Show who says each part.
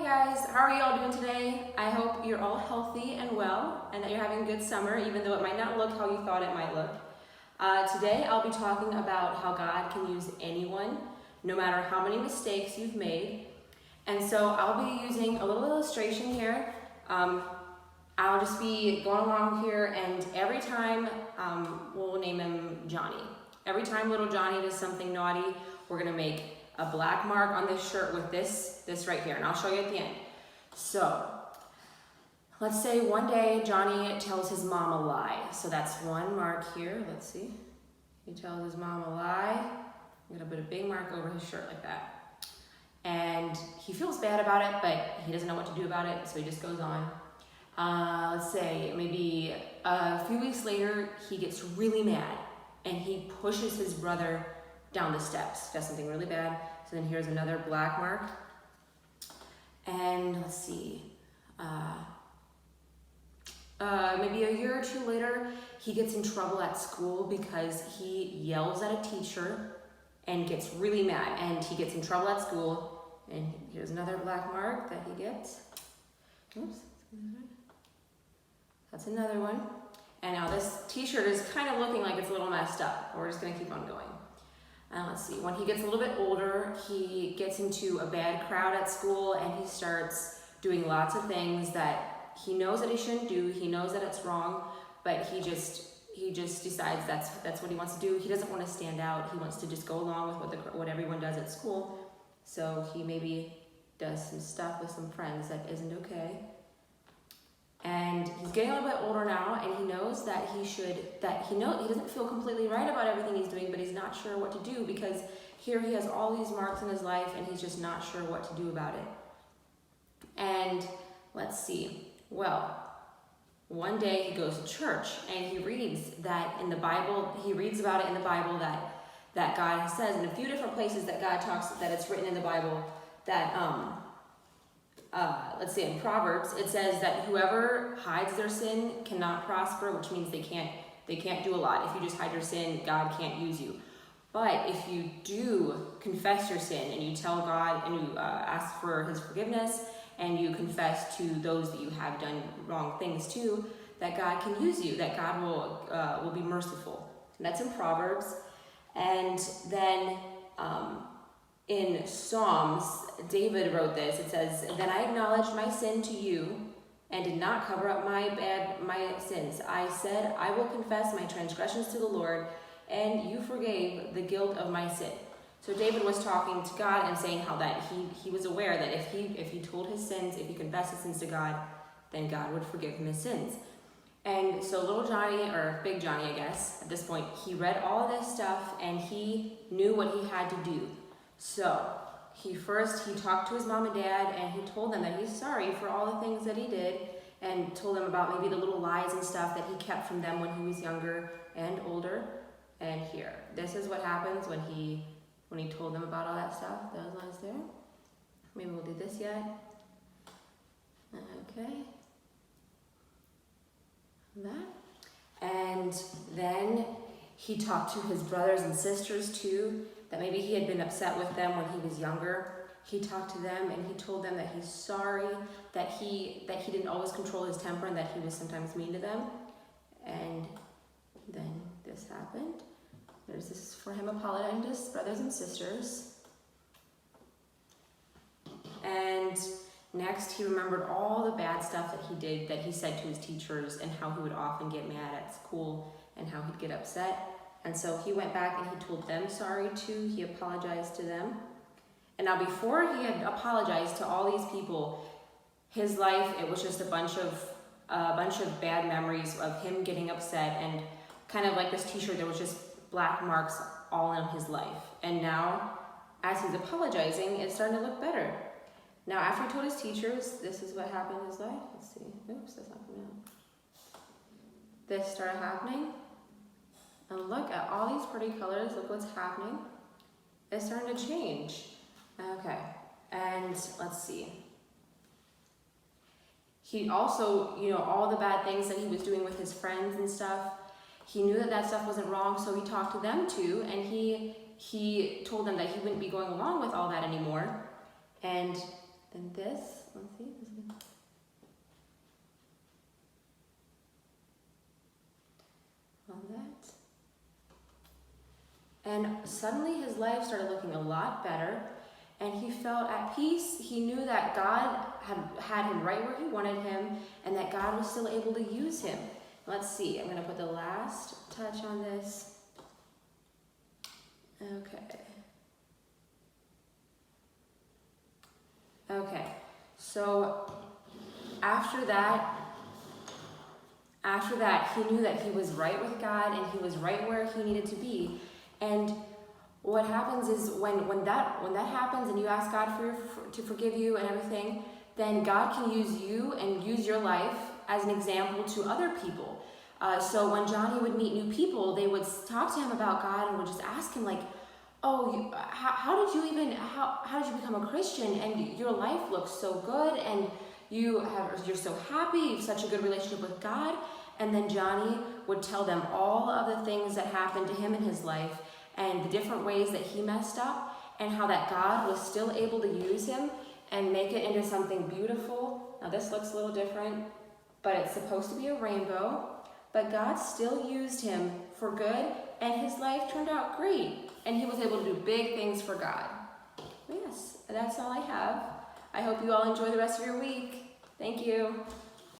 Speaker 1: guys, how are you all doing today? I hope you're all healthy and well and that you're having a good summer, even though it might not look how you thought it might look. Today I'll be talking about how God can use anyone, no matter how many mistakes you've made. And so I'll be using a little illustration here. I'll just be going along here, and every time, we'll name him Johnny. Every time little Johnny does something naughty, we're gonna make a black mark on this shirt with this right here, and I'll show you at the end. So, let's say one day Johnny tells his mom a lie. So that's one mark here, let's see. He tells his mom a lie. I'm gonna put a big mark over his shirt like that. And he feels bad about it, but he doesn't know what to do about it, so he just goes on. Let's say maybe a few weeks later, he gets really mad and he pushes his brother down the steps. Does something really bad. So then here's another black mark. And let's see, maybe a year or two later, he gets in trouble at school because he yells at a teacher and gets really mad, and he gets in trouble at school. And here's another black mark that he gets. Oops, that's another one. And now this t-shirt is kind of looking like it's a little messed up. We're just gonna keep on going. Let's see, when he gets a little bit older, he gets into a bad crowd at school and he starts doing lots of things that he knows that he shouldn't do. He knows that it's wrong, but he just decides that's what he wants to do. He doesn't want to stand out. He wants to just go along with what everyone does at school. So he maybe does some stuff with some friends that isn't okay. And he's getting a little bit older now, and he knows that he doesn't feel completely right about everything he's doing, but he's not sure what to do because here he has all these marks in his life and he's just not sure what to do about it. And let's see, well, one day he goes to church and he reads that in the Bible, he reads about it in the Bible that God says in a few different places that God talks, that it's written in the Bible that, let's say in Proverbs, it says that whoever hides their sin cannot prosper, which means they can't do a lot. If you just hide your sin, God can't use you. But if you do confess your sin and you tell God and you ask for his forgiveness and you confess to those that you have done wrong things to, that God can use you, that God will be merciful. And that's in Proverbs. And then in Psalms, David wrote this. It says, "Then I acknowledged my sin to you and did not cover up my sins. I said, I will confess my transgressions to the Lord, and you forgave the guilt of my sin." So David was talking to God and saying how that he was aware that if he told his sins, if he confessed his sins to God, then God would forgive him his sins. And so little Johnny, or big Johnny, I guess, at this point, he read all of this stuff and he knew what he had to do. So he talked to his mom and dad and he told them that he's sorry for all the things that he did, and told them about maybe the little lies and stuff that he kept from them when he was younger and older. And here, this is what happens when he told them about all that stuff, those lines there. Maybe we'll do this yet. Okay. That. And then he talked to his brothers and sisters too, that maybe he had been upset with them when he was younger. He talked to them and he told them that he's sorry, that he didn't always control his temper and that he was sometimes mean to them. And then this happened. There's this for him apologizing to his brothers and sisters. And next he remembered all the bad stuff that he did, that he said to his teachers, and how he would often get mad at school and how he'd get upset. And so he went back and he told them sorry too. He apologized to them. And now before he had apologized to all these people, his life, it was just a bunch of bad memories of him getting upset, and kind of like this t-shirt, there was just black marks all in his life. And now, as he's apologizing, it's starting to look better. Now, after he told his teachers, this is what happened in his life. Let's see. Oops, that's not coming out. This started happening. And look at all these pretty colors. Look what's happening. It's starting to change. Okay, and let's see. He also, all the bad things that he was doing with his friends and stuff, he knew that stuff wasn't wrong, so he talked to them too, and he told them that he wouldn't be going along with all that anymore. And then this Let's see. On that. And suddenly his life started looking a lot better, and he felt at peace. He knew that God had him right where he wanted him, and that God was still able to use him. Let's see, I'm going to put the last touch on this. Okay, so after that, he knew that he was right with God and he was right where he needed to be. And what happens is when that happens and you ask God to forgive you and everything, then God can use you and use your life as an example to other people. So when Johnny would meet new people, they would talk to him about God and would just ask him like, "Oh, how did you become a Christian? And your life looks so good, and you're so happy. You have such a good relationship with God." And then Johnny would tell them all of the things that happened to him in his life and the different ways that he messed up, and how that God was still able to use him and make it into something beautiful. Now this looks a little different, but it's supposed to be a rainbow. But God still used him for good, and his life turned out great. And he was able to do big things for God. Yes, that's all I have. I hope you all enjoy the rest of your week. Thank you.